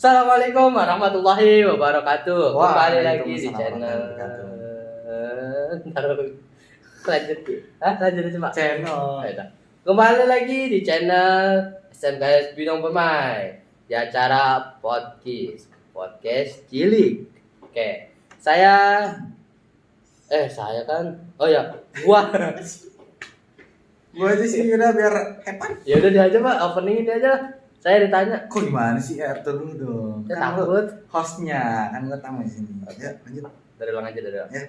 Assalamualaikum warahmatullahi wabarakatuh. Kembali lagi di Waalaikumsalam channel. Ntar lanjut ya. Lanjut aja, Pak. Channel. Ayo, kembali lagi di channel SMKS Bidang Permai di acara podcast cilik. Oke, saya kan, oh ya, gua. Gue aja sih udah biar hebat. Ya udah dia aja, Pak, opening itu aja. Saya ditanya. Kok gimana sih? Dulu dong. Saya Kan lu takut. hostnya, kan gue tamu di sini. Ya, lanjut. Dari ulang aja dari ulang. Ya.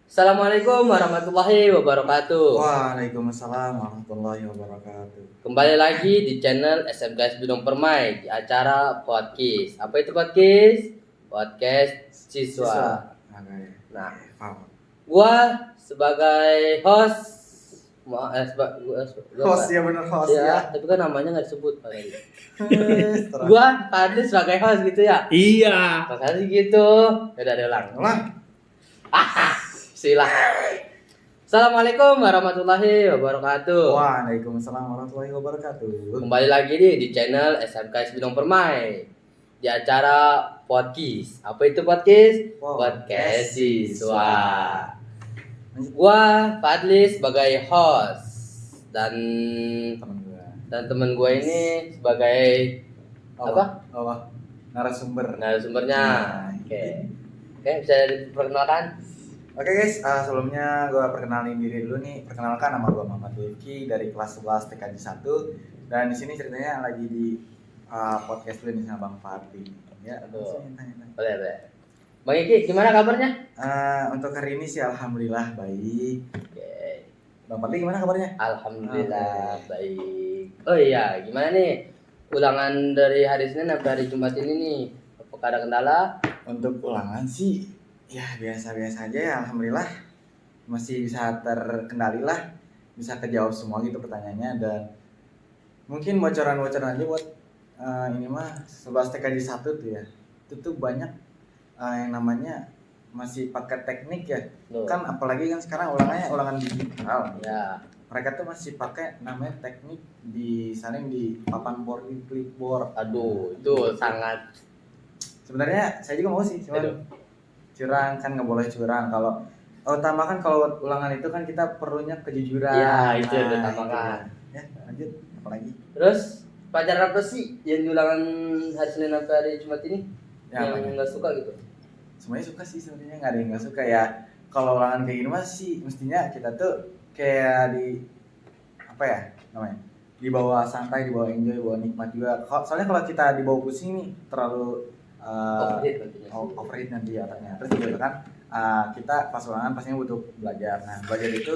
Assalamualaikum warahmatullahi wabarakatuh. Waalaikumsalam warahmatullahi wabarakatuh. Kembali lagi di channel SMKS Bidang Permai di acara podcast. Apa itu podcast? Podcast siswa. Oke. Nah, Paham. gua sebagai host, Host ya, bener host ya. tapi kan namanya nggak disebut Pak tadi. Terang. Gua Fadli sebagai host gitu ya. Iya. Makasih gitu. Udah ulang. Ulang. Silakan. Assalamualaikum warahmatullahi wabarakatuh. Waalaikumsalam warahmatullahi wabarakatuh. Kembali lagi nih di channel SMKS Bidang Permai di acara podcast. Apa itu podcast? Podcast siswa. Gua Fadli sebagai host dan Temen gue. temen gua ini sebagai apa? Narasumber. Narasumbernya. Oke, bisa diperkenalkan? Oke guys, sebelumnya gue perkenalin diri dulu nih. Perkenalkan, nama gue Muhammad Rifki dari kelas 11 TKJ 1. Dan di sini ceritanya lagi di podcast dulu nih sama Bang Fadli. Ya, langsung tanya. Boleh. Bang Iki, gimana kabarnya? Untuk hari ini sih alhamdulillah baik. Oke. Bang Fadli gimana kabarnya? Alhamdulillah baik. Oh iya, gimana nih? Ulangan dari hari Senin sampai hari Jumat ini nih. Apakah ada kendala? Untuk ulangan sih ya biasa-biasa aja ya, alhamdulillah. Masih bisa terkendali lah. Bisa kejawab semua gitu pertanyaannya, dan mungkin bocoran-bocoran aja buat ini mah 11 TKJ 1 tuh ya. Itu tuh banyak yang namanya masih pakai teknik ya. Loh. Kan apalagi kan sekarang ulangan digital. Ya. Mereka tuh masih pakai namanya teknik di saling di papan clipboard. Aduh, itu sangat. Sebenarnya saya juga mau sih, cuman curang kan nggak boleh curang. Kalau utamakan kalau ulangan itu kan kita perlunya kejujuran. Ya, itu yang utamakan. Ya, lanjut apalagi? Terus pelajaran apa sih yang di ulangan hari Senin sampai hari Jumat ini Ya, yang nggak suka gitu? Semuanya suka sih sebenarnya, nggak ada yang nggak suka ya. Kalau ulangan kayak gini sih mestinya kita tuh kayak di apa ya namanya, dibawa santai, dibawa enjoy, dibawa nikmat juga. Soalnya kalau kita dibawa pusing nih terlalu overheat nanti otaknya. Terus juga kan kita pas ulangan pastinya butuh belajar. Nah, belajar itu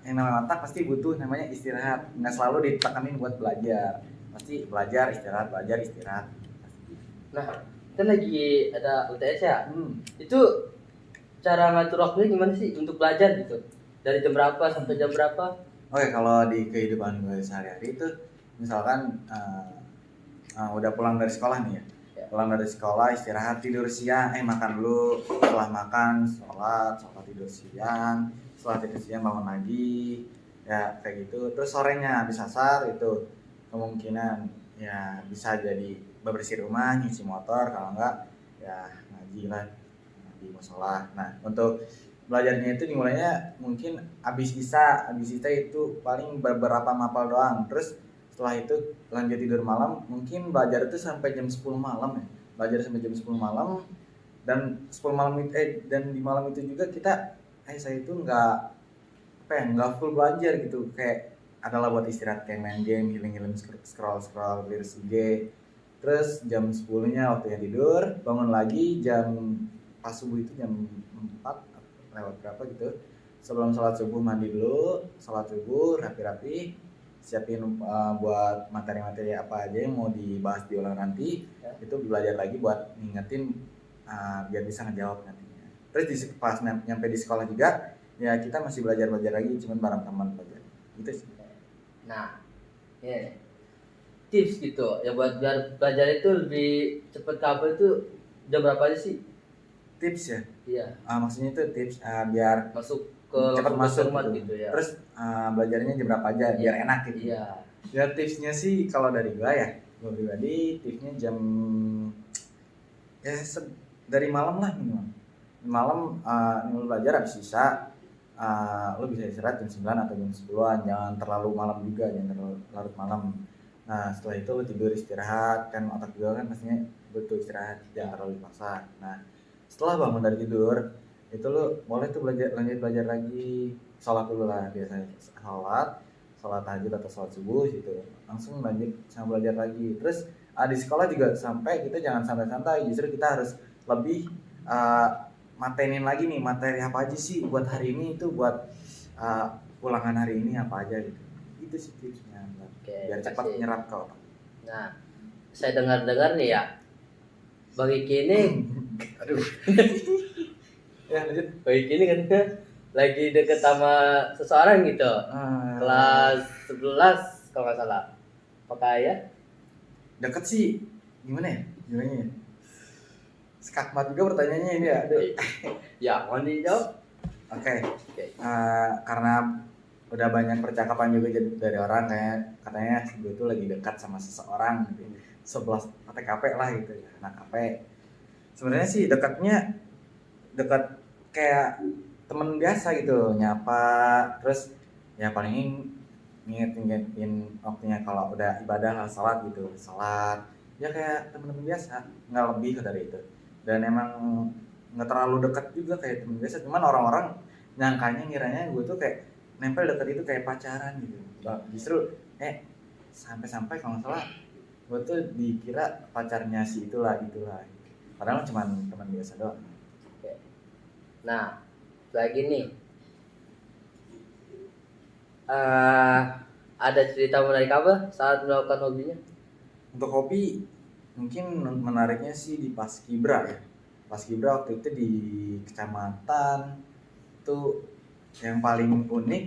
yang namanya otak pasti butuh namanya istirahat. Nggak selalu ditekanin buat belajar. Pasti belajar, istirahat. Nah, kan lagi ada UTS ya. Itu cara ngatur waktunya gimana sih untuk belajar gitu? Dari jam berapa sampai jam berapa? Oke, kalau di kehidupan gue sehari-hari itu misalkan udah pulang dari sekolah nih ya. Pulang dari sekolah, istirahat, tidur siang, makan dulu. Setelah makan, sholat tidur siang. Setelah tidur siang bangun lagi. Ya kayak gitu. Terus sorenya habis asar itu kemungkinan ya bisa jadi bebersih rumah, nyuci motor, kalau enggak ya ngaji lah di mushola. Nah, untuk belajarnya itu dimulainya mungkin habis isya itu paling beberapa mapal doang. Terus setelah itu lanjut tidur malam, mungkin belajar itu sampai jam 10 malam ya. Belajar sampai jam 10 malam, dan 10 malam itu dan di malam itu juga saya itu enggak full belajar gitu. Kayak adalah buat istirahat, kayak main game, healing scroll reels IG. Terus jam 10-nya waktunya tidur, bangun lagi pas subuh itu jam 4 lewat berapa gitu. Sebelum sholat subuh mandi dulu, sholat subuh rapi-rapi, siapin buat materi-materi apa aja yang mau dibahas di ulangan nanti. Itu belajar lagi buat ngingetin biar bisa ngejawab nantinya. Terus pas nyampe di sekolah juga ya kita masih belajar lagi, cuman bareng teman belajar gitu sih. Nah, ya. Tips gitu ya buat biar belajar itu lebih cepat kabel itu jam berapa aja sih? Tips ya? Iya. Maksudnya itu tips biar masuk ke cepat masuk gitu ya. Terus belajarnya jam berapa aja biar enak gitu. Iya. Ya tipsnya sih kalau dari gua ya Gue pribadi tipsnya jam ya dari malam lah minimal. Malam lu belajar habis sisa lu bisa istirahat jam 9 atau jam 10-an, jangan terlalu malam juga, jangan terlalu larut malam. Nah setelah itu lu tidur istirahat, kan otak juga kan pastinya butuh istirahat, jangan terlalu dipaksa. Nah setelah bangun dari tidur itu lu boleh tuh lanjut belajar lagi, sholat dulu lah biasanya, sholat tahajud atau sholat subuh gitu, langsung lanjut sama belajar lagi. Terus di sekolah juga sampai kita jangan santai-santai, justru kita harus lebih matenin lagi nih, materi apa aja sih buat hari ini, itu buat ulangan hari ini apa aja gitu. Itu sih tipsnya biar cepat nyerap ke otak. Nah, saya dengar-dengar nih ya, bagi kini aduh ya lanjut. Bagi kini kan lagi deket sama seseorang gitu, kelas 11 kalau nggak salah. Apakah ya? Deket sih gimana ya? Skakmat juga pertanyaannya ini ya. Ya, mau dijawab? Oke. Karena udah banyak percakapan juga dari orang kayak katanya gue tuh lagi dekat sama seseorang gitu. 11 ATKP lah gitu ya, anak KP. Sebenarnya sih dekat kayak temen biasa gitu, nyapa, terus ya paling ngingetin waktunya kalau udah ibadah lah, salat gitu, salat ya kayak temen-temen biasa, nggak lebih dari itu. Dan emang nggak terlalu dekat juga kayak temen biasa, cuman orang-orang nyangkanya ngiranya gue tuh kayak nempel deket itu kayak pacaran gitu. Justru sampai kalau nggak salah gue tuh dikira pacarnya si itulah padahal cuma teman biasa doang. Nah lagi nih ada cerita menarik apa saat melakukan hobinya? Untuk hobi mungkin menariknya sih di Paskibra ya. Paskibra waktu itu di kecamatan tuh yang paling unik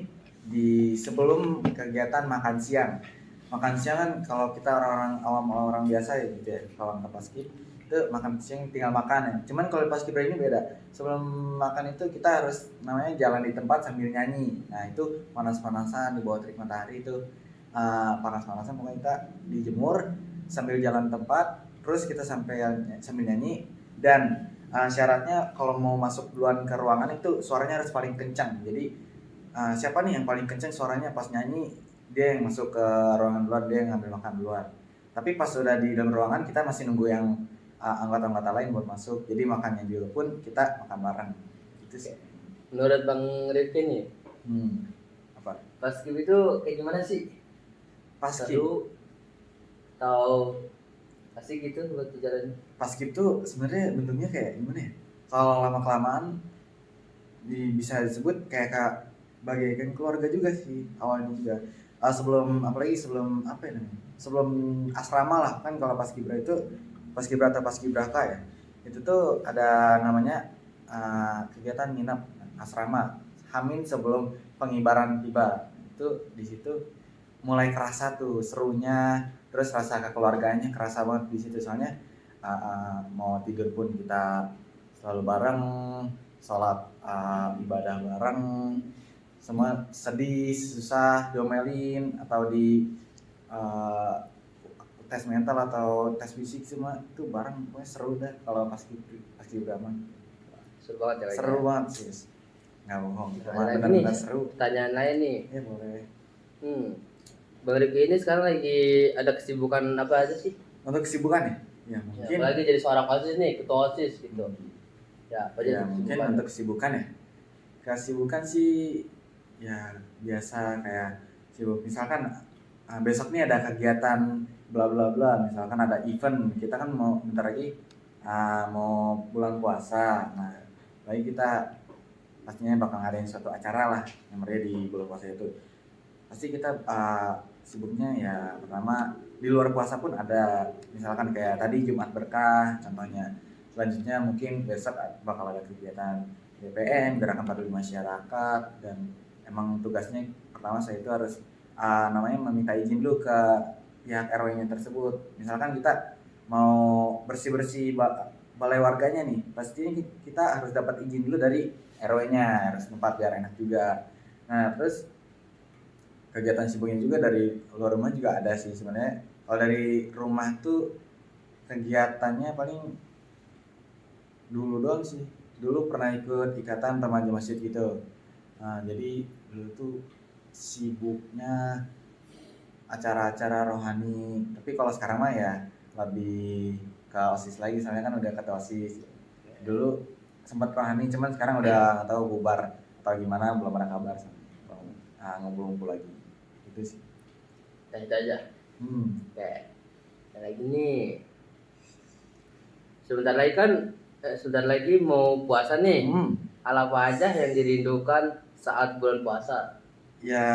di sebelum kegiatan makan siang. Makan siang kan kalau kita orang-orang awam, orang biasa ya gitu ya, kalau ke Paskib itu makan siang tinggal makan ya. Cuman kalau Paskibra ini beda. Sebelum makan itu kita harus namanya jalan di tempat sambil nyanyi. Nah itu panas-panasan di bawah terik matahari itu, panas-panasan pokoknya kita dijemur sambil jalan tempat, terus kita sambil nyanyi. Dan syaratnya kalau mau masuk duluan ke ruangan itu suaranya harus paling kencang. Jadi siapa nih yang paling kencang suaranya pas nyanyi, dia yang masuk ke ruangan duluan, dia yang ngambil makan duluan. Tapi pas sudah di dalam ruangan kita masih nunggu yang anggota-anggota lain buat masuk. Jadi makannya dulu pun kita makan bareng. Itu sih. Menurut Bang Rifki nih, apa? Paskib itu kayak gimana sih? Paskib atau asik gitu buat jalan? Paskib tuh sebenarnya bentuknya kayak gimana ya? Kalau lama-kelamaan bisa disebut kayak bagaikan keluarga juga sih awalnya juga. Sebelum apa ya namanya? Sebelum asrama lah kan, kalau Paskibra itu Paskibra atau Paskibraka ya. Itu tuh ada namanya kegiatan nginap asrama Hamin sebelum pengibaran tiba. Itu di situ mulai kerasa tuh serunya, terus rasa kekeluargaannya kerasa banget di situ. Soalnya mau tidur pun kita selalu bareng, sholat ibadah bareng, semua sedih susah diomelin atau di tes mental atau tes fisik semua itu bareng, pokoknya seru dah kalau Paskibra mah. Seru banget ya. Seru banget sih, nggak bohong, benar-benar seru. Pertanyaan lain nih. Ya boleh. Bang Rifki ini sekarang lagi ada kesibukan apa aja sih? Untuk kesibukan ya mungkin. Apalagi jadi seorang OSIS nih, ketua OSIS gitu. Ya, apa aja mungkin untuk kesibukan ya. Kesibukan sih ya biasa kayak sibuk, misalkan besok nih ada kegiatan bla bla bla, misalkan ada event, kita kan mau bentar lagi mau bulan puasa. Nah, lagi kita pastinya bakal ngadain suatu acara lah yang meriah di bulan puasa itu. Pasti kita sibuknya ya pertama di luar puasa pun ada, misalkan kayak tadi Jumat Berkah contohnya. Selanjutnya mungkin besok bakal ada kegiatan GPM, Gerakan Peduli Masyarakat, dan emang tugasnya pertama saya itu harus namanya meminta izin dulu ke pihak RW-nya tersebut. Misalkan kita mau bersih-bersih balai warganya nih, pastinya kita harus dapat izin dulu dari RW-nya, harus tempat biar enak juga. Nah terus kegiatan sibuknya juga dari luar rumah juga ada sih sebenarnya. Kalau dari rumah tuh kegiatannya paling dulu doang sih. Dulu pernah ikut ikatan remaja masjid gitu. Nah, jadi dulu tuh sibuknya acara-acara rohani. Tapi kalau sekarang mah ya lebih ke OSIS lagi, soalnya kan udah kata OSIS. Dulu sempat rohani, cuman sekarang udah nggak tahu bubar atau gimana, belum ada kabar. Ngumpul-ngumpul lagi. Itu sih. Nah itu aja. Kayak lagi nih. Sebentar lagi mau puasa nih. Hal apa aja yang dirindukan saat bulan puasa? Ya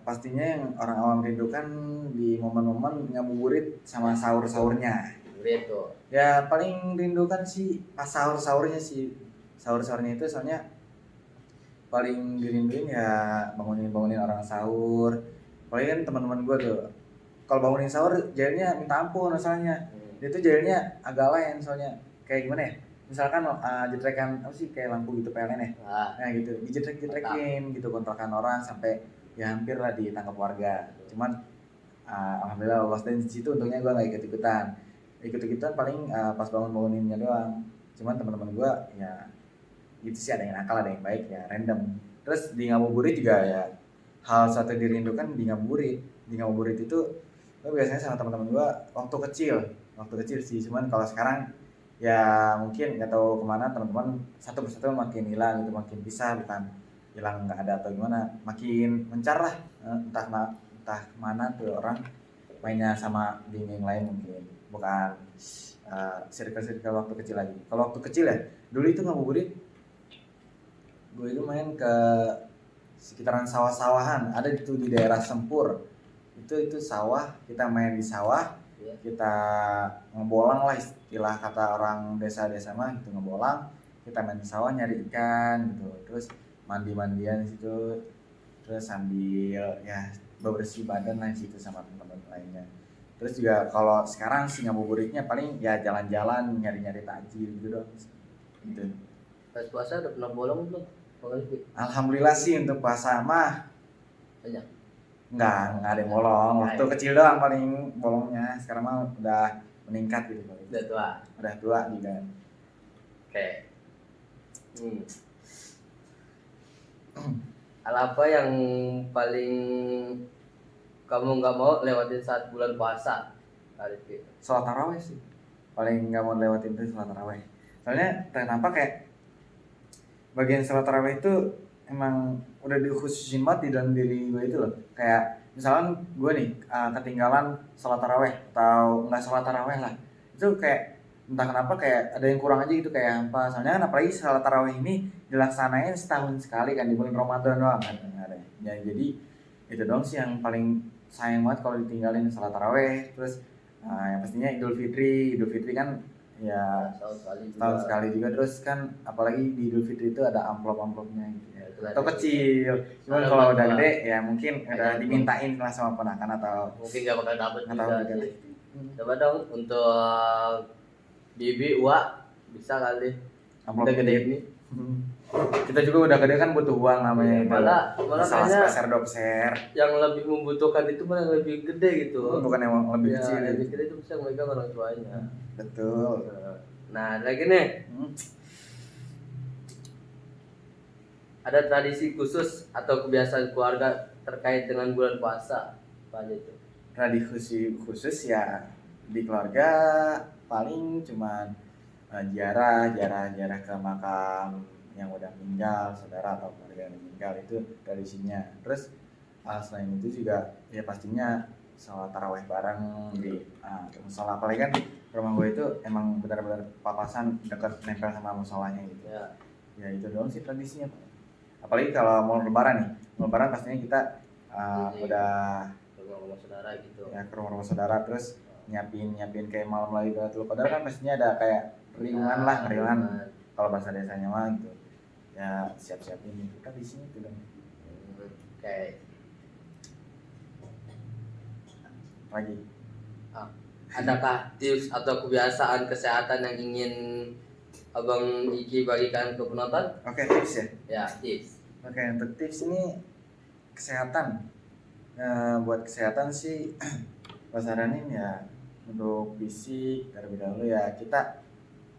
pastinya yang orang awam rindukan di momen-momen ngabuburit sama sahur-sahurnya. Gitu. Ya paling rindukan sih pas sahur-sahurnya sih. Sahur-sahurnya itu soalnya paling dirinduin ya bangunin orang sahur. Paling kan teman-teman gue tuh kalau bangunin sahur jailnya minta ampun masalahnya. Dia tuh jailnya agak lain soalnya. Kayak gimana ya? Misalkan jetrekan apa sih kayak lampu gitu PLN ya. Nah gitu, dijetrek-jetrekin gitu kontrakan orang sampai ya hampir lah ditangkap warga. Cuman alhamdulillah lolos dan di situ untungnya gue nggak ikut-ikutan. Ikut-ikutan paling pas banguninnya doang. Cuman teman-teman gue ya itu sih ada yang nakal ada yang baik ya random. Terus di ngabuburit juga ya hal satu dirindukan di ngabuburit itu gue biasanya sama teman-teman gue waktu kecil sih. Cuman kalau sekarang ya mungkin nggak tahu kemana teman-teman satu persatu makin hilang gitu, makin pisah, bukan hilang nggak ada atau gimana, makin mencar lah. Entah kemana tuh orang mainnya sama geng lain, mungkin bukan circle waktu kecil lagi. Kalau waktu kecil ya dulu itu ngabuburit gue itu main ke sekitaran sawah-sawahan, ada itu di daerah Sempur. Itu sawah, kita main di sawah, kita ngebolang lah istilah kata orang desa-desa mah gitu, ngebolang, kita main di sawah nyari ikan gitu, terus mandi-mandian di situ, terus sambil ya bebersih badan lah situ sama teman-teman lainnya. Terus juga kalau sekarang sih ngabuburitnya paling ya jalan-jalan nyari-nyari takjil gitu dong gitu. Pas puasa udah pernah bolong belum? Alhamdulillah sih untuk puasa mah banyak. Enggak ada yang bolong. Waktu kecil doang paling bolongnya. Sekarang mah udah meningkat gitu. Udah tua juga. Oke. Hal apa yang paling kamu nggak mau lewatin saat bulan puasa? Sholat taraweh sih. Paling nggak mau lewatin itu sholat taraweh. Soalnya kenapa kayak bagian sholat taraweh itu emang udah dikhususin banget di dalam diri gue itu loh. Kayak misalkan gue nih ketinggalan sholat taraweh atau nggak sholat taraweh lah, itu kayak entah kenapa kayak ada yang kurang aja gitu, kayak apa. Soalnya kan apalagi sholat taraweh ini dilaksanain setahun sekali kan di bulan Ramadan doang kan. Ya, jadi itu dong sih yang paling sayang banget kalau ditinggalin sholat taraweh. Terus yang pastinya Idul Fitri kan ya tahun sekali juga. Terus kan apalagi di Idul Fitri itu ada amplop-amplopnya gitu ya. Atau kecil, cuman kalau udah gede ya mungkin udah dimintain lah sama ponakan atau mungkin gak bakal dapet juga sih. Coba dong untuk Bibi, Wak, bisa kali amplop gede ini. Kita juga udah gede kan butuh uang namanya. Malah kayaknya peser yang lebih membutuhkan itu malah yang lebih gede gitu. Bukan yang lebih kecil. Yang lebih gede itu bisa megang orang tuanya. Betul. Nah lagi nih, ada tradisi khusus atau kebiasaan keluarga terkait dengan bulan puasa apa aja itu? Tradisi khusus ya di keluarga paling cuman ziarah ke makam yang udah meninggal, saudara atau keluarga yang meninggal, itu tradisinya. Terus selain itu juga ya pastinya sholat taraweh bareng di musola. Apalagi kan rumah gue itu emang benar-benar papasan dekat nempel sama musolanya gitu. Ya itu doang sih tradisinya. Apalagi kalau mau lebaran pastinya kita udah ke rumah saudara gitu. Ya ke rumah saudara, terus nyiapin kayak malam lagi Lailatul Qadar kan pastinya ada kayak ngeriungan kalau bahasa desanya mah gitu. Ya siap-siapin itu tradisinya itu dong. Oke. Lagi. Adakah tips atau kebiasaan kesehatan yang ingin Abang Iki bagikan ke penonton? Oke, tips ya? Ya, tips. Oke, untuk tips ini kesehatan. Buat kesehatan sih Gua saranin ya untuk fisik terlebih dahulu ya kita,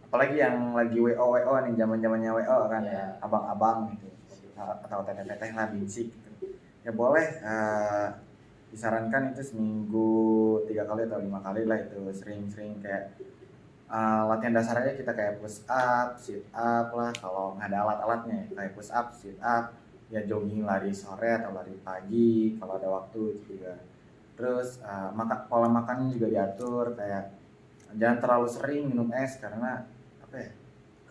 apalagi yang lagi WO nih, zaman-zamannya WO kan ya, Ya. abang-abang gitu atau teteh-teteh lah basic gitu. Ya boleh disarankan itu seminggu 3 kali atau 5 kali lah, itu sering-sering kayak latihan dasar aja kita kayak push up, sit up lah, kalau nggak ada alat-alatnya ya, kayak push up, sit up, ya jogging lari sore atau lari pagi kalau ada waktu itu juga. Terus pola makannya juga diatur, kayak jangan terlalu sering minum es karena apa ya,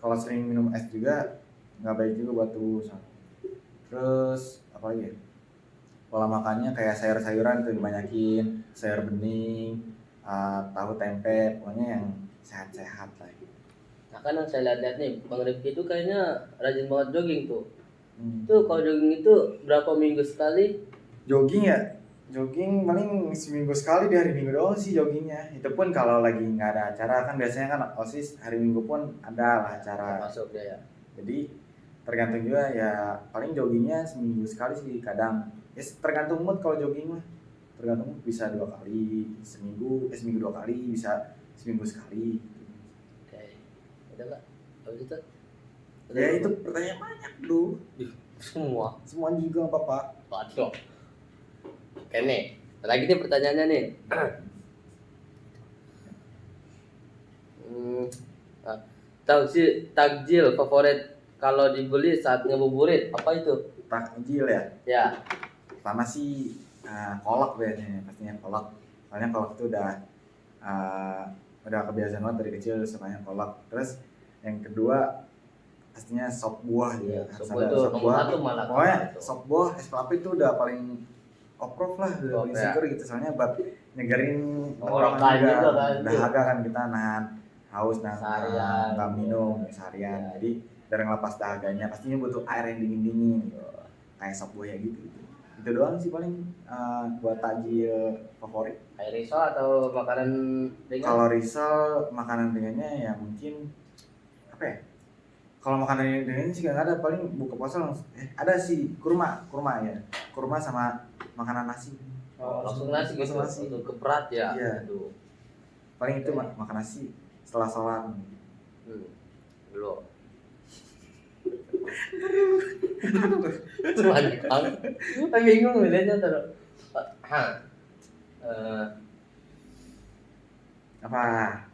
kalau sering minum es juga nggak baik juga buat tubuh. Terus apa lagi ya? Pola makannya kayak sayur-sayuran tuh dibanyakin, sayur bening, tahu tempe, pokoknya yang sehat-sehat lah. Nah kan yang saya lihat-lihat nih, Bang Rifki itu kayaknya rajin banget jogging tuh. Hmm. Itu kalau jogging itu berapa minggu sekali? Jogging ya, jogging paling seminggu sekali, di hari Minggu doang sih joggingnya. Itu pun kalau lagi nggak ada acara, kan biasanya kan OSIS hari Minggu pun ada lah acara. Masuk dia ya. Jadi tergantung juga ya, paling joggingnya seminggu sekali sih kadang. Ya tergantung mood kalau jogging mah. Tergantung mood, bisa 2 kali seminggu, seminggu 2 kali, bisa seminggu sekali. Oke. Udah Kak. Habis itu? Ya itu pertanyaan banyak bro. Semua. Semuanya juga nggak apa-apa. Waduh. Oke nih. Lagi nih pertanyaannya nih. Tahu sih takjil favorit kalau dibeli saat ngabuburit apa itu? Takjil ya. Ya. Pertama sih kolak biasanya, pastinya kolak. Soalnya kolak itu udah kebiasaan banget dari kecil sukanya kolak. Terus yang kedua pastinya sop buah Ya, juga. sop buah itu nomor satu malah. Pokoknya sop buah es kelapa itu udah paling oprov lah, udah paling Ya. seger gitu. Soalnya buat nyegerin Orang tenggorokan kaya juga kan. dahaga kan, kita nahan haus dan Seharian. nggak minum seharian. Ya. Jadi biar ngelepas dahaganya pastinya butuh air yang dingin-dingin gitu. Kayak sop buah ya gitu. Itu doang sih paling buat takjil favorit. Kayak risol atau makanan ringan? Kalau risol makanan ringannya ya mungkin apa ya? Kalau makanan ringannya sih nggak ada, paling buka puasa langsung ada sih kurma ya. Kurma sama makanan nasi. Langsung nasi gitu. Untuk keberat ya. Iya. Aduh. Paling itu makan nasi setelah sholat. Belum. Semangat banget. Saya bingung lihatnya terus. Apa?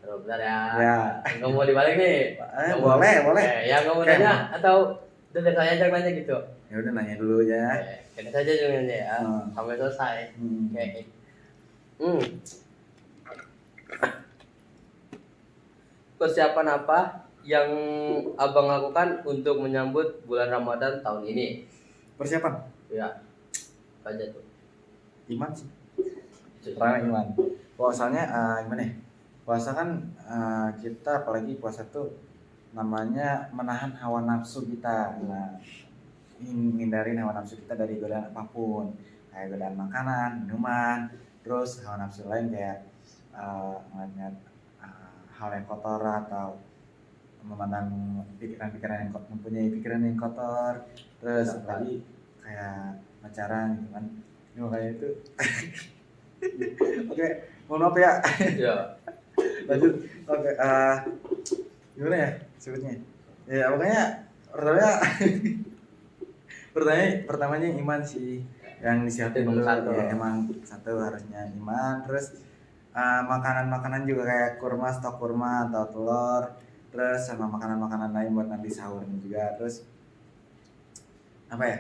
Terus bentar ya. Ya. Nggak mau dibalik nih. Boleh. Ya nggak mau nanya atau udah saya aja nanya gitu. Ya udah nanya dulu ya. Kita saja jangan ya. Sampai selesai. Oke. Persiapan apa yang abang lakukan untuk menyambut bulan Ramadan tahun ini? Persiapan? Ya. Apa aja tuh? Iman sih. Pertama iman. Puasanya gimana ya? Puasa kan kita apalagi puasa tuh namanya menahan hawa nafsu kita. Nah, hindarin hawa nafsu kita dari godaan apapun, kayak godaan makanan, minuman, terus hawa nafsu lain kayak ngeliat hal yang kotor atau memandang pikiran-pikiran yang mempunyai pikiran yang kotor, terus lagi kayak pacaran gitu kan. Ini makanya itu oke, mohon maaf ya. Ya. Lanjut. Oke, gimana ya sebutnya? Ya pokoknya pertamanya iman sih yang disiapin dulu. Ya emang satu harusnya iman. Terus makanan-makanan juga kayak kurma, stok kurma atau telur, terus sama makanan-makanan lain buat nanti sahurnya juga. Terus apa ya,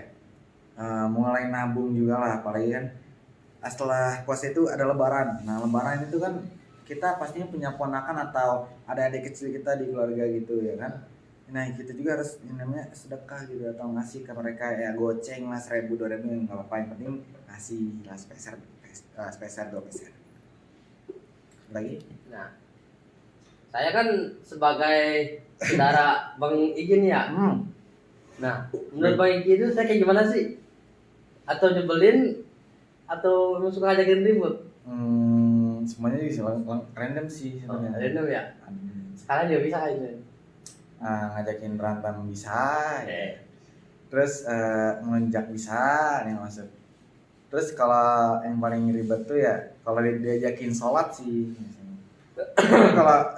mulai nabung juga lah, apalagi kan setelah puasa itu ada lebaran. Nah lebaran itu kan kita pastinya punya ponakan atau ada adik kecil kita di keluarga gitu ya kan. Nah kita juga harus namanya sedekah gitu atau ngasih ke mereka ya, goceng lah 1.000 2.000 nggak apa-apa, yang penting ngasih lah spesial 2 peser lagi. Nah, saya kan sebagai saudara Bang Igi nih ya. Nah, menurut Bang Igi itu saya kayak gimana sih? Atau nyebelin atau suka ngajakin ribut? Semuanya bisa random sih sebenarnya. Random ya. Sekarang dia bisa aja. Ngajakin berantem bisa. Terus ngelunjak bisa nih maksud. Terus kalau yang paling ribet tuh ya kalau diajakin sholat sih. Kalau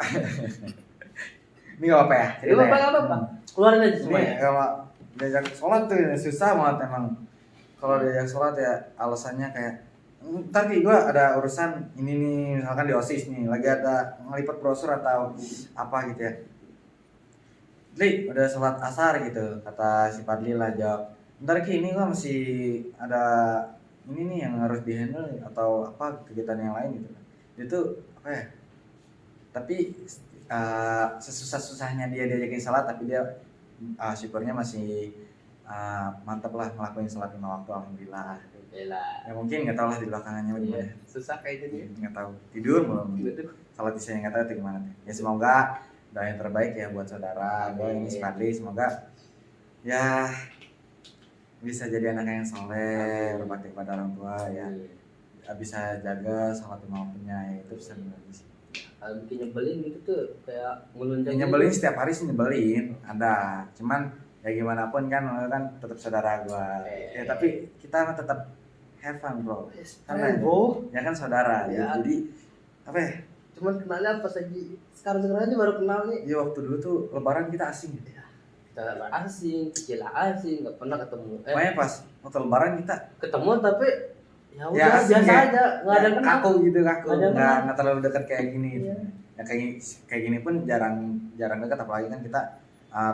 ini gak apa ya? Gak apa-apa. Keluarin aja semua Ini ya. kalau diajak sholat tuh ya, susah banget emang. Kalau diajak sholat ya alasannya kayak ntar nih gue ada urusan ini nih, misalkan di OSIS nih, lagi ada ngelipet brosur atau apa gitu ya. Li, udah sholat asar gitu, kata si Padli lah jawab. Ntar Ki, ini gue masih ada ini nih yang harus di-handle atau apa kegiatan yang lain gitu. Itu apa ya? Tapi sesusah-susahnya dia diajakin sholat, tapi dia syukurnya masih mantap lah ngelakuin sholat 5 waktu, alhamdulillah. Ya mungkin nggak tahu lah di belakangannya gimana. Susah kayak gitu. Nggak tahu, tidur belum. Kalau saya nggak tahu itu gimana. Ya semoga doa yang terbaik ya buat saudara gue ini si Fadli, semoga ya bisa jadi anak yang soleh, berbakti kepada orang tua ya, bisa jaga sholat 5 waktunya ya, itu bisa sih. Bikin nyebelin gitu tuh kayak ngelunjak. Nyebelin setiap hari sih nyebelin, ada. Cuman ya gimana pun kan tetap saudara gua. Ya tapi kita tetap have fun bro. Karena ya kan saudara ya. Jadi apa ya? Cuman kenalnya pas lagi sekarang aja baru kenal nih. Ya waktu dulu tuh lebaran kita asing ya. Kita asing, kecil asing, nggak pernah ketemu. Pokoknya pas waktu lebaran kita ketemu tapi ya udah ya, biasa ya, aja, nggak ada kenal. Kaku gitu, nggak terlalu dekat kayak gini. Iya. Ya kayak gini pun jarang dekat, apalagi kan kita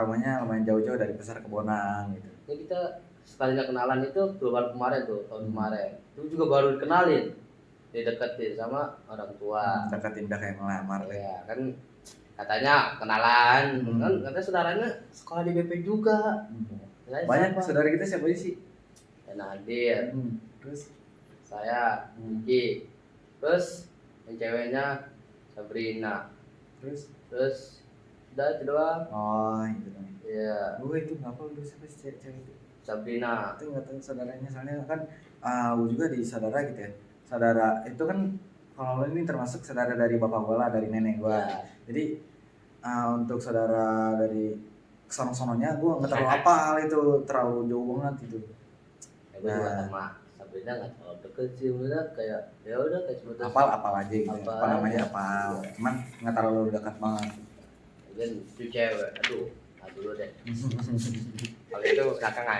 rumahnya lumayan jauh-jauh dari Pasar Kebonan gitu. Ya kita sekalinya kenalan itu keluar kemarin tuh, tahun kemarin. Itu juga baru dikenalin, dideketin sama orang tua. Deketin udah kayak melamar. Iya kan, katanya kenalan, kan katanya saudaranya sekolah di BP juga. Banyak saudara kita siapa sih? Ya Nadir, terus saya, Iki, terus yang ceweknya Sabrina, terus udah itu doang. Oh itu dong. Iya. Gue itu ngapa lu siapa sih cewek itu? Sabrina. Itu nggak tahu saudaranya, soalnya kan gue juga di saudara gitu ya. Saudara itu kan kalau ini termasuk saudara dari bapak gue lah, dari nenek gue. Ya. Jadi untuk saudara dari kesono-sononya gue nggak terlalu hafal, itu terlalu jauh banget itu. Gue juga sama Sabrina nggak terlalu deket sih, udah kayak ya udah kayak sebutan. Apal aja gitu. Apa namanya apal. Cuman nggak terlalu dekat banget. Dan itu cewek, aduh, dulu deh. Kalau itu belakangan.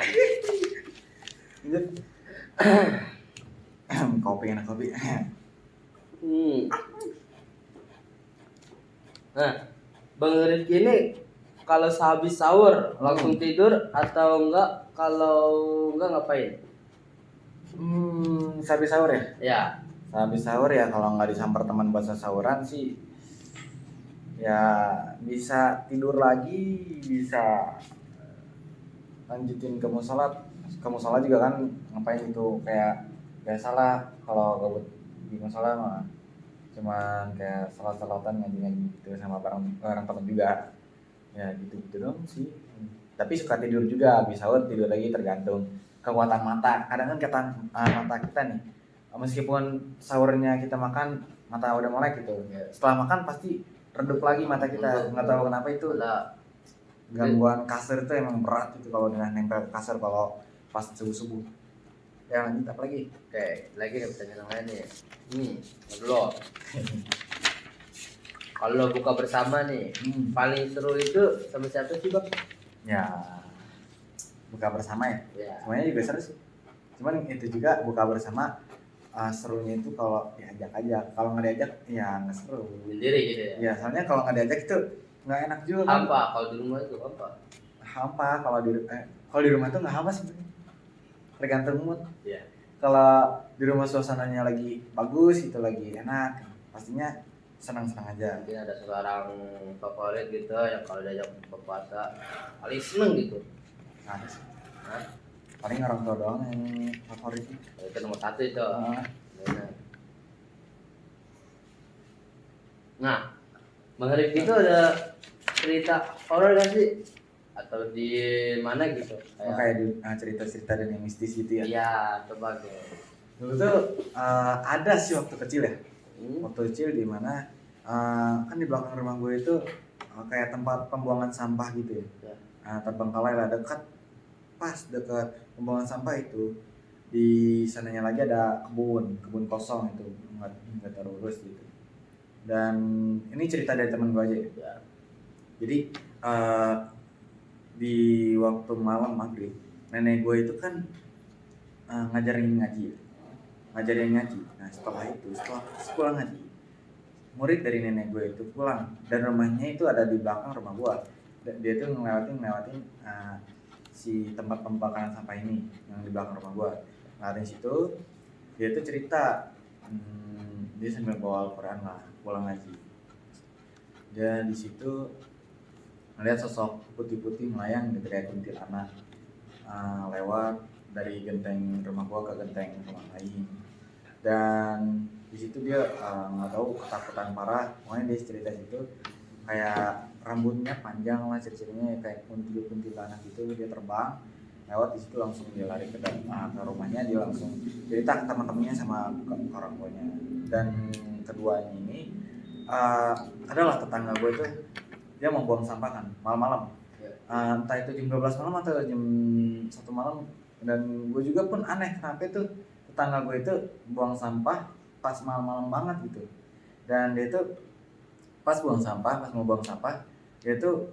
Kopi enak kopi. Nah, Bang Rifki ini kalau sehabis sahur langsung tidur atau enggak? Kalau enggak ngapain? Sehabis sahur ya? Ya. Sehabis sahur ya kalau nggak disamper teman buat sahuran sih, ya bisa tidur lagi, bisa lanjutin ke musola. Ke musola juga kan ngapain itu, kayak biasalah kalau gabut di musola mah cuman kayak salat-salatan ngaji-ngaji gitu sama bareng teman juga. Ya gitu-gitu dong sih. Tapi suka tidur juga, habis sahur tidur lagi, tergantung kekuatan mata. Kadang kan mata kita nih, meskipun sahurnya kita makan mata udah melek gitu, setelah makan pasti redup lagi mata kita. Nggak tahu kenapa itu. Gangguan kasar itu emang berat itu kalau udah nempel kasar kalau pas subuh-subuh. Ya lanjut apa lagi? Oke, lagi ada pertanyaan lain nih. Dulu. Kalau buka bersama nih, paling seru itu sama siapa sih Bang? Ya buka bersama ya. Semuanya juga seru sih. Cuman itu juga buka bersama serunya itu kalau diajak aja. Kalau nggak diajak ya nggak seru. Sendiri gitu ya. Ya soalnya kalau nggak diajak itu nggak enak juga. Hampa kalau di rumah itu hampa. Hampa kalau di rumah itu nggak hampa sebenarnya. Tergantung mood. Iya. Kalau di rumah suasananya lagi bagus, itu lagi enak, pastinya senang-senang aja. Mungkin ada seorang favorit gitu yang kalau diajak berpuasa paling seneng gitu. Ada sih. Paling orang tua doang yang favorit. Itu nomor satu itu. Nah, Bang Rifki itu ada cerita horor gak sih? Atau di mana gitu? Kayak di cerita-cerita dan yang mistis gitu ya? Iya, coba deh. Dulu tuh ada sih waktu kecil ya. Waktu kecil di mana kan di belakang rumah gue itu kayak tempat pembuangan sampah gitu ya. Terbengkalai lah, dekat pembuangan sampah itu Di sananya lagi ada kebun kosong itu nggak terurus gitu. Dan ini cerita dari teman gue aja ya. Ya. Jadi di waktu malam maghrib, nenek gue itu kan ngajarin ngaji. Nah setelah pulang ngaji, murid dari nenek gue itu pulang dan rumahnya itu ada di belakang rumah gue. Dia tuh ngelewatin si tempat pembakaran sampah ini yang di belakang rumah gue. Nah dari situ dia tuh cerita, dia sambil bawa Al-Quran lah pulang ngaji. Dia di situ melihat sosok putih-putih melayang gitu kayak kuntilanak lewat dari genteng rumah gua ke genteng rumah lain. Dan di situ dia nggak tahu ketakutan parah. Pokoknya dia cerita situ kayak rambutnya panjang lah, ceritanya kayak kuntilanak gitu. Dia terbang lewat di situ, langsung dia lari ke rumahnya. Dia langsung cerita ke teman-temannya sama ke orang tuanya. Dan keduanya ini adalah tetangga gue itu, dia mau buang sampah kan malam-malam, entah itu jam 12 malam atau jam 1 malam. Dan gue juga pun aneh kenapa itu tetangga gue itu buang sampah pas malam-malam banget gitu. Dan dia itu pas mau buang sampah, dia itu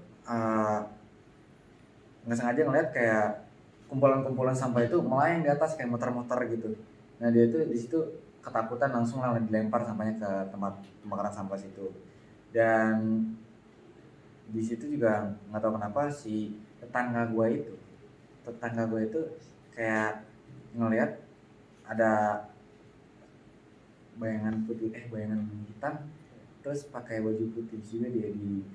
nggak sengaja ngeliat kayak kumpulan-kumpulan sampah itu melayang di atas kayak muter-muter gitu. Nah dia itu di situ ketakutan, langsung lah dilempar sampahnya ke tempat pembakaran sampah situ. Dan di situ juga nggak tahu kenapa si tetangga gue itu kayak ngelihat ada bayangan hitam terus pakai baju putih juga. Dia di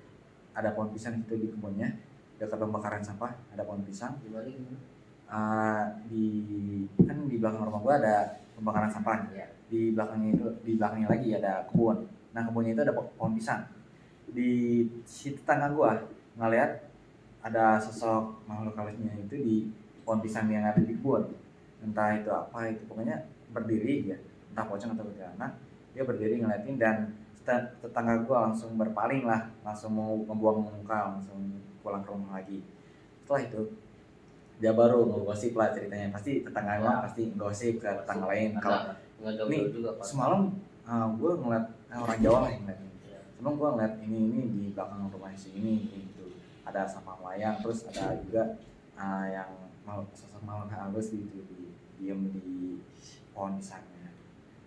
ada pohon pisang itu di kebunnya dekat pembakaran sampah, ada pohon pisang. Di belakang rumah gua ada pembakaran sampah ya. Di belakangnya lagi ada kebun. Nah kebunnya itu ada pohon pisang. Di si tetangga gua ngeliat ada sosok makhluk halusnya itu di pohon pisang yang ada di kebun. Entah itu apa itu, pokoknya berdiri ya, entah pocong atau kuntilanak. Dia berdiri ngeliatin, dan tetangga gua langsung berpaling lah, langsung mau membuang muka, langsung pulang ke rumah lagi. Setelah itu dia baru ngegosip lah ceritanya, pasti tetangga emang pasti gosip ke tetangga lain kalau ini semalam gue ngeliat orang Jawa lah yang ngeliat ini. Semalam gue ngeliat ini di belakang rumah si ini gitu, ada sampah melayang, terus ada juga yang sosok makhluk halus gitu diem di pohon pisangnya.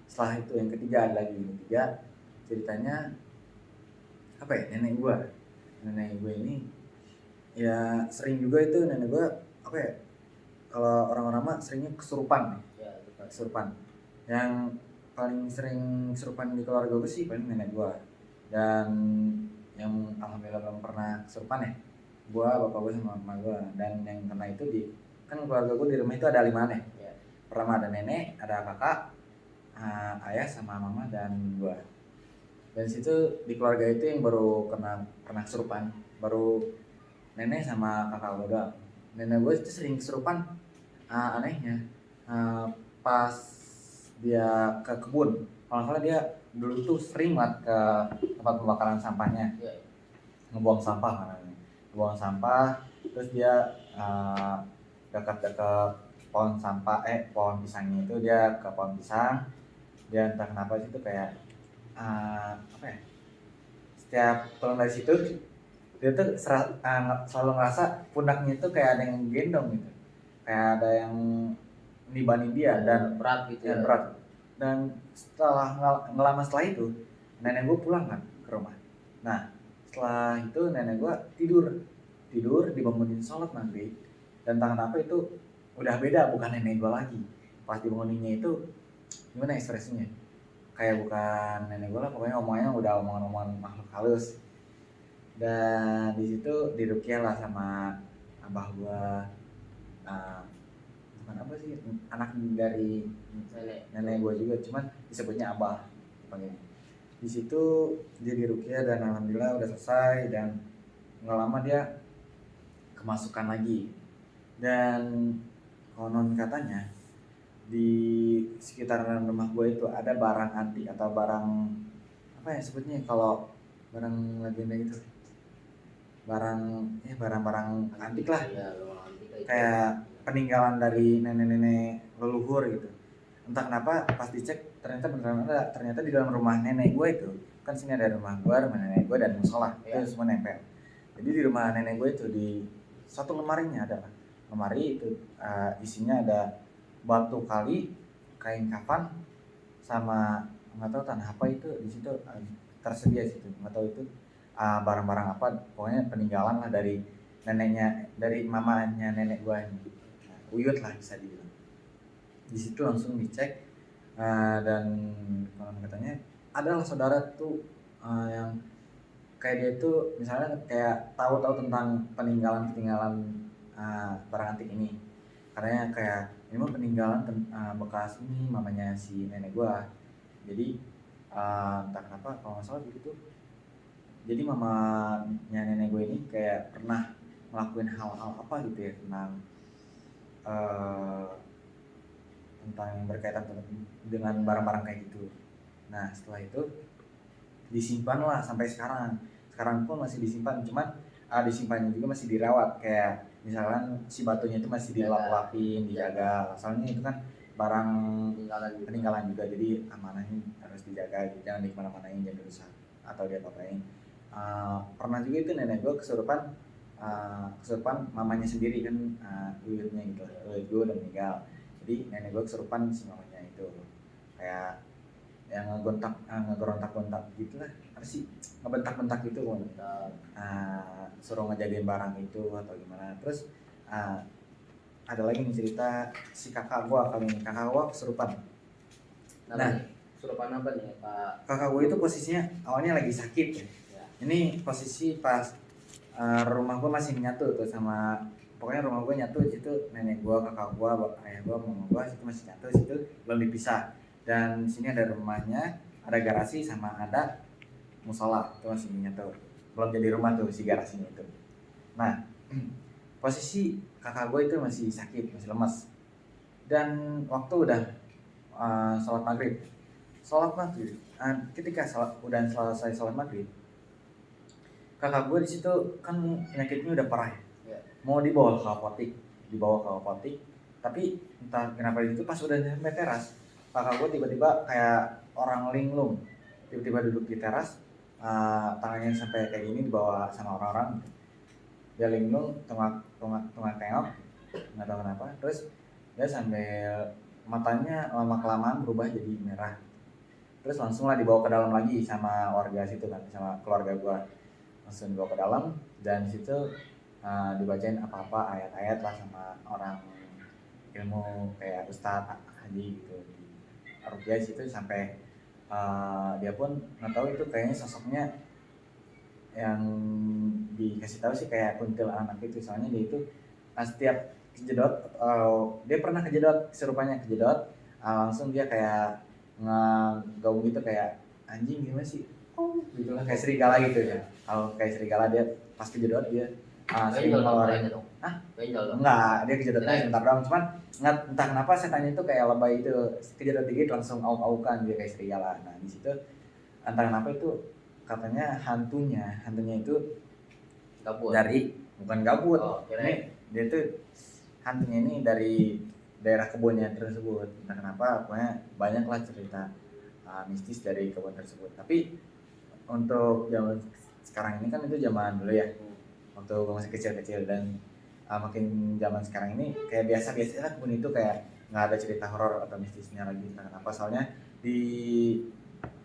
Setelah itu yang ketiga ceritanya apa ya, nenek gue ini ya sering juga itu nenek gue apa ya, kalau orang-orang mah seringnya kesurupan. Yang paling sering kesurupan di keluarga gue sih paling nenek gue, dan yang alhamdulillah belum pernah kesurupan ya gue, bapak gue sama mama gue. Dan yang kena itu kan keluarga gue di rumah itu ada 5 nih ya. Pertama ada nenek, ada kakak, ayah sama mama dan gue. Dan situ di keluarga itu yang baru pernah kesurupan baru nenek sama kakak gue doang. Nenek gue itu sering kesurupan, anehnya pas dia ke kebun. Kalau dia dulu tuh sering banget ke tempat pembakaran sampahnya, ngebuang sampah, terus dia dekat-dekat pohon pisangnya itu, dia ke pohon pisang. Dia entah kenapa situ kayak apa ya, setiap pulang dari situ dia tuh selalu ngerasa pundaknya itu kayak ada yang gendong gitu, kayak ada yang nibanin dia, dan berat gitu ya. Berat. Dan setelah setelah itu nenek gue pulang kan ke rumah. Nah setelah itu nenek gue tidur dibangunin sholat maghrib, dan entah kenapa itu udah beda, bukan nenek gue lagi. Pas dibanguninnya itu gimana ekspresinya, kayak bukan nenek gue lah, pokoknya omongannya udah omongan makhluk halus. Dan di situ diruqyah lah sama abah gue, bukan apa sih, anak dari nenek gue juga, cuman disebutnya abah dipanggilnya. Di situ dia diruqyah dan alhamdulillah udah selesai, dan nggak lama dia kemasukan lagi. Dan konon katanya di sekitaran rumah gue itu ada barang antik atau barang apa ya sebutnya, kalau barang legenda gitu, barang-barang antik lah, kayak peninggalan dari nenek-nenek leluhur gitu. Entah kenapa pas dicek ternyata beneran ada, ternyata di dalam rumah nenek gue itu kan, sini ada rumah gue, rumah nenek gue dan musola itu semua nempel. Jadi di rumah nenek gue itu di satu lemarinya ada lemari itu isinya ada batu kali, kain kafan, sama nggak tahu tanah apa itu di situ tersedia situ, nggak tahu itu barang-barang apa, pokoknya peninggalan lah dari neneknya, dari mamanya nenek gue ini, uyut lah bisa dibilang. Di situ langsung dicek dan konon katanya adalah saudara tuh yang kayak dia tuh misalnya kayak tahu-tahu tentang peninggalan barang antik ini, karena kayak ini mah peninggalan bekas ini mamanya si nenek gua. Jadi entah kenapa kalau nggak salah begitu, jadi mamanya nenek gue ini kayak pernah ngelakuin hal-hal apa gitu ya tentang yang berkaitan dengan barang-barang kayak gitu. Nah setelah itu disimpan lah sampai sekarang. Sekarang pun masih disimpan, cuman disimpannya juga masih dirawat, kayak misalkan si batunya itu masih dilap-lapin, dijaga. Soalnya itu kan barang peninggalan juga, jadi amanahnya harus dijaga, jangan dikemana-manain, jangan dirusak atau diapa-apain. Pernah juga itu nenek gue kesurupan mamanya sendiri kan, uyutnya gitu, uyut gue udah meninggal. Jadi nenek gue kesurupan si mamanya itu kayak yang ngegontak-gontak gitu lah, apa sih, ngebentak-bentak gitu kan, suruh ngejagain barang itu atau gimana. Terus ada lagi nih cerita si kakak gua, kali ini kakak gua kesurupan. Nah kesurupan apa nih Pak? Kakak gua itu posisinya awalnya lagi sakit ya. Ini posisi pas rumah gua masih nyatu tuh sama, pokoknya rumah gua nyatu di situ, nenek gua, kakak gua, ayah gua, mama gua situ masih nyatu, situ belum dipisah. Dan sini ada rumahnya, ada garasi sama ada musola, itu masih nyatu, belum jadi rumah tuh si garasinya itu. Nah posisi kakak gue itu masih sakit, masih lemas, dan waktu udah sholat maghrib, ketika udah selesai sholat maghrib, kakak gue di situ kan penyakitnya udah parah ya, mau dibawa ke apotik, tapi entah kenapa itu pas udah sampai teras, kakak gue tiba-tiba kayak orang linglung, tiba-tiba duduk di teras, tangannya sampai kayak gini dibawa sama orang-orang, dia linglung, tengok, nggak tahu kenapa. Terus dia sambil matanya lama kelamaan berubah jadi merah, terus langsung lah dibawa ke dalam lagi sama warga situ kan, sama keluarga gue, langsung dibawa ke dalam, dan situ dibacain apa-apa ayat-ayat lah sama orang ilmu kayak ustadz haji gitu di Rukyah situ, sampai dia pun nggak tahu itu kayaknya sosoknya yang dikasih tahu sih kayak kuntilanak itu, soalnya dia itu setiap kejedot, dia pernah kejedot, serupanya kejedot, langsung dia kayak ngegaung gitu, kayak anjing gimana sih, gitu lah, kayak serigala gitu ya. Kalau kayak serigala dia pas kejedot dia sering ngeluarin. Enggak, dia kejedotnya sebentar doang, cuman entah kenapa setannya itu kayak lebay itu, kejedot dikit langsung auk-aukan dia kayak serigala. Nah di situ entah kenapa itu katanya hantunya itu Gabut. bukan gabut, ini dia tuh hantunya ini dari daerah kebunnya tersebut. Entah kenapa pokoknya banyak lah cerita mistis dari kebun tersebut. Tapi untuk zaman sekarang ini kan, itu zaman dulu ya, waktu gue masih kecil-kecil, dan makin zaman sekarang ini kayak biasa-biasa lah kebun itu, kayak nggak ada cerita horor atau mistisnya lagi. Entah kenapa, soalnya di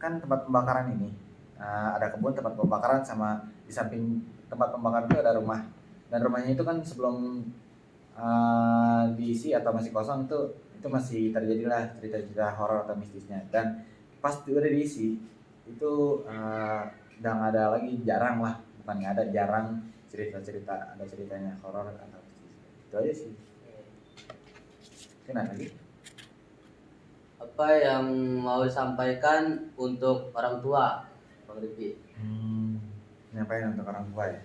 kan tempat pembakaran ini ada kebun, tempat pembakaran, sama di samping tempat pembakaran itu ada rumah, dan rumahnya itu kan sebelum diisi atau masih kosong, itu masih terjadilah cerita-cerita horor atau mistisnya. Dan pas udah diisi itu udah nggak ada lagi, jarang lah, bukan nggak ada, jarang cerita-cerita ada ceritanya horor atau mistis. Itu aja sih. Kenapa lagi? Apa yang mau disampaikan untuk orang tua, Bang Rifki? Ngapain untuk orang tua ya?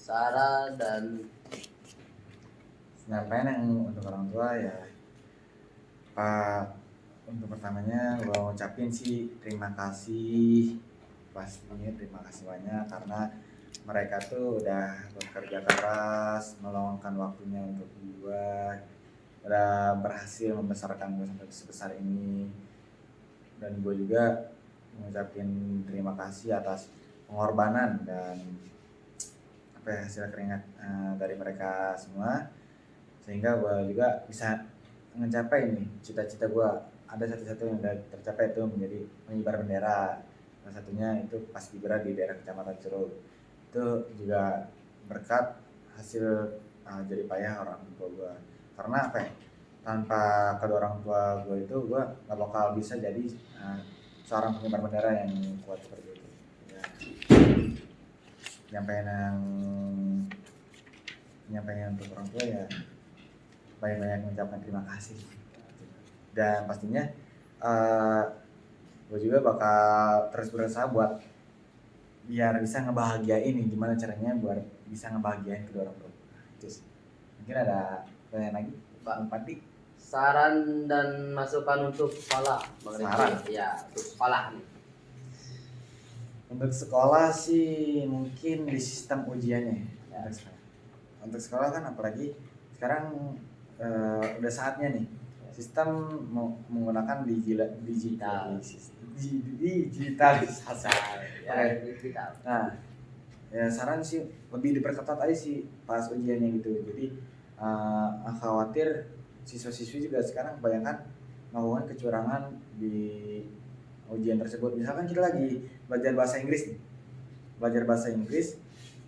Sarah dan ngapain yang untuk orang tua ya? Untuk pertamanya gue ngucapin sih terima kasih, pastinya terima kasih banyak, karena mereka tuh udah bekerja keras meluangkan waktunya untuk gue, udah berhasil membesarkan gue sampai sebesar ini, dan gue juga mengucapin terima kasih atas pengorbanan dan apa ya, hasil keringat dari mereka semua, sehingga gue juga bisa mencapai nih cita-cita gue. Ada satu-satu yang udah tercapai, itu menjadi pengibar bendera. Salah satunya itu pas kibar di daerah Kecamatan Curug. Itu juga berkat hasil jadi payah orang tua gue. Karena apa ya, tanpa kedua orang tua gue itu gue gak bakal bisa jadi seorang pengibar bendera yang kuat seperti itu ya. Penyampaian untuk orang tua ya, banyak-banyak mengucapkan terima kasih. Dan pastinya gue juga bakal terus berusaha buat biar bisa ngebahagiain nih, gimana caranya buat bisa ngebahagiain kedua orang tua. Terus mungkin ada pertanyaan lagi Pak Pati? Saran dan masukan untuk sekolah, Bang Saran? Rifki. Ya, untuk sekolah nih. Untuk sekolah sih mungkin di sistem ujiannya ya. Untuk sekolah kan apalagi sekarang udah saatnya nih sistem menggunakan digitalisasi. Ya, digital. Nah, ya saran sih lebih diperketat aja sih pas ujiannya gitu. Jadi khawatir siswa-siswi juga sekarang kebanyakan melakukan kecurangan di ujian tersebut. Misalkan kita lagi belajar bahasa Inggris nih,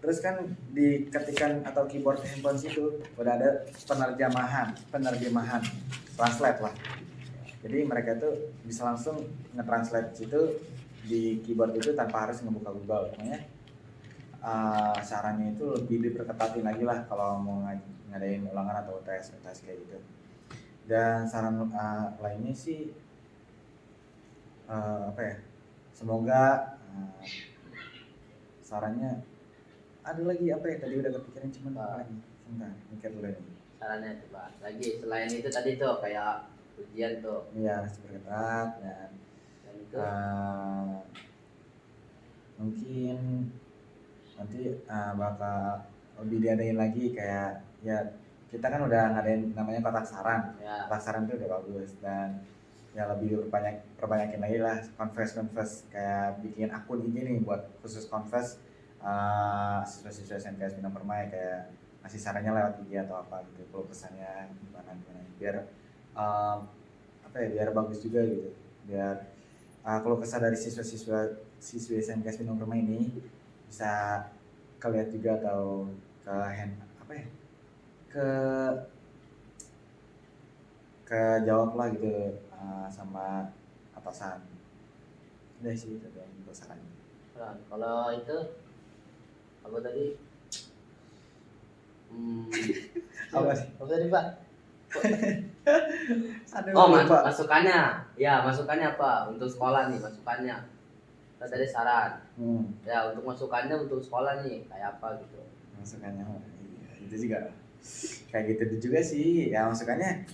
terus kan diketikan atau keyboard handphone situ udah ada penerjemahan, translate lah. Jadi mereka tuh bisa langsung nge-translate situ di keyboard itu tanpa harus ngebuka Google. Makanya sarannya itu lebih diperketatin lagi lah kalau mau ngadain ulangan atau tes kayak gitu. Dan saran lainnya sih apa ya? Semoga sarannya ada lagi apa ya, tadi udah kepikiran cuman lagi. Sebentar, mikir dulu nih. Sarannya coba lagi selain itu tadi tuh kayak ujian tuh. Iya, harus berketat dan itu mungkin nanti bakal lebih diadain lagi kayak ya, kita kan udah ngadain namanya kotak saran. Ya. Kotak saran itu udah bagus, dan ya lebih perbanyakin lagi lah confess kayak bikin akun IG nih buat khusus confess siswa-siswa SMK Bina Permai, kayak ngasih sarannya lewat IG atau apa gitu, kalau pesannya gimana biar apa ya, biar bagus juga gitu, biar kalau kesah dari siswi SMK Bina Permai ini bisa kelihat juga atau ke jawab lah gitu sama atasan. Udah sih itu doang untuk sarannya. Nah, kalau itu apa tadi? Apa sih? Apa tadi Pak? Lupa. Masukannya. Ya, masukannya apa? Untuk sekolah nih, masukannya. Kita tadi saran. Ya, untuk masukannya untuk sekolah nih, kayak apa gitu. Masukannya, itu juga. Kayak gitu juga sih. Ya masukannya.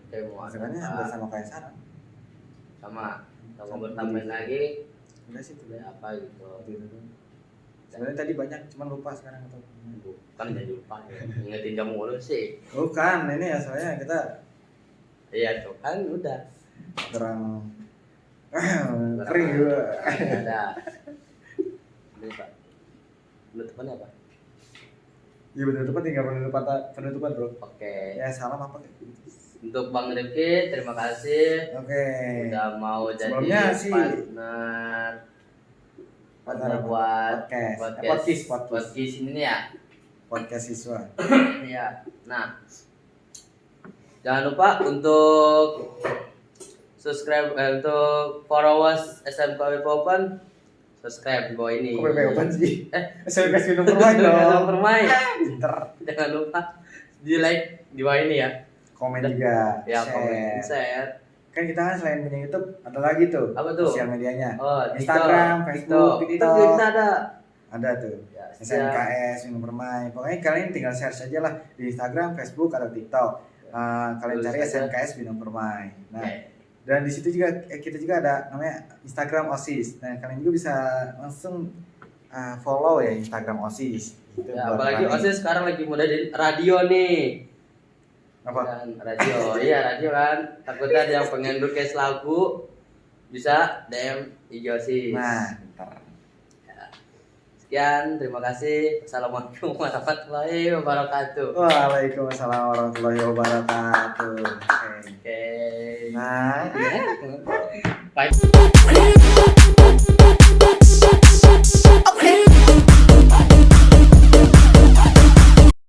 Masukannya hampir sama kayak saran. Sama. Kalau mau bertambahin lagi, udah sih itu apa gitu. Sebenarnya tadi banyak, cuman lupa sekarang atau kan jadi lupa ya. Ingetin jam mulu sih. Bukan, ini ya soalnya kita iya tuh kan udah terang kering juga. Ada. Ini Pak. Penutupannya apa? Iya penutupan, tinggal penutupan bro. Oke. Ya salam apa kayak gitu. Untuk Bang Rifki, terima kasih. Oke. Udah mau jadi partner buat podcast ini ya. Podcast siswa. Iya. Nah, jangan lupa untuk subscribe untuk followers SMK Open. Subscribe di bawah ini. Kok Open sih? SMK Bina Permai dong. Jangan lupa di like di bawah ini ya. Komen juga. Ya, komen, share. Kan kita kan selain punya YouTube ada lagi tuh. Apa tuh? Sosial medianya. Oh, Instagram, Facebook, TikTok. Itu kita ada. Ada tuh. Ya, SMKS Bina Permai. Pokoknya kalian tinggal search aja lah di Instagram, Facebook atau TikTok. Kalian cari SMKS Bina Permai. Nah, dan di situ juga kita juga ada namanya Instagram OSIS. Nah, kalian juga bisa langsung follow ya Instagram OSIS. Gitu, ya, apalagi OSIS sekarang lagi mau jadi radio nih. Apa? Kan radio. Iya, radio kan. Takutnya ada yang pengen request lagu bisa DM IG OSIS. Nah, bentar. Sekian, terima kasih. Assalamualaikum warahmatullahi wabarakatuh. Waalaikumsalam warahmatullahi wabarakatuh. Oke. Oke. Nah, Bye.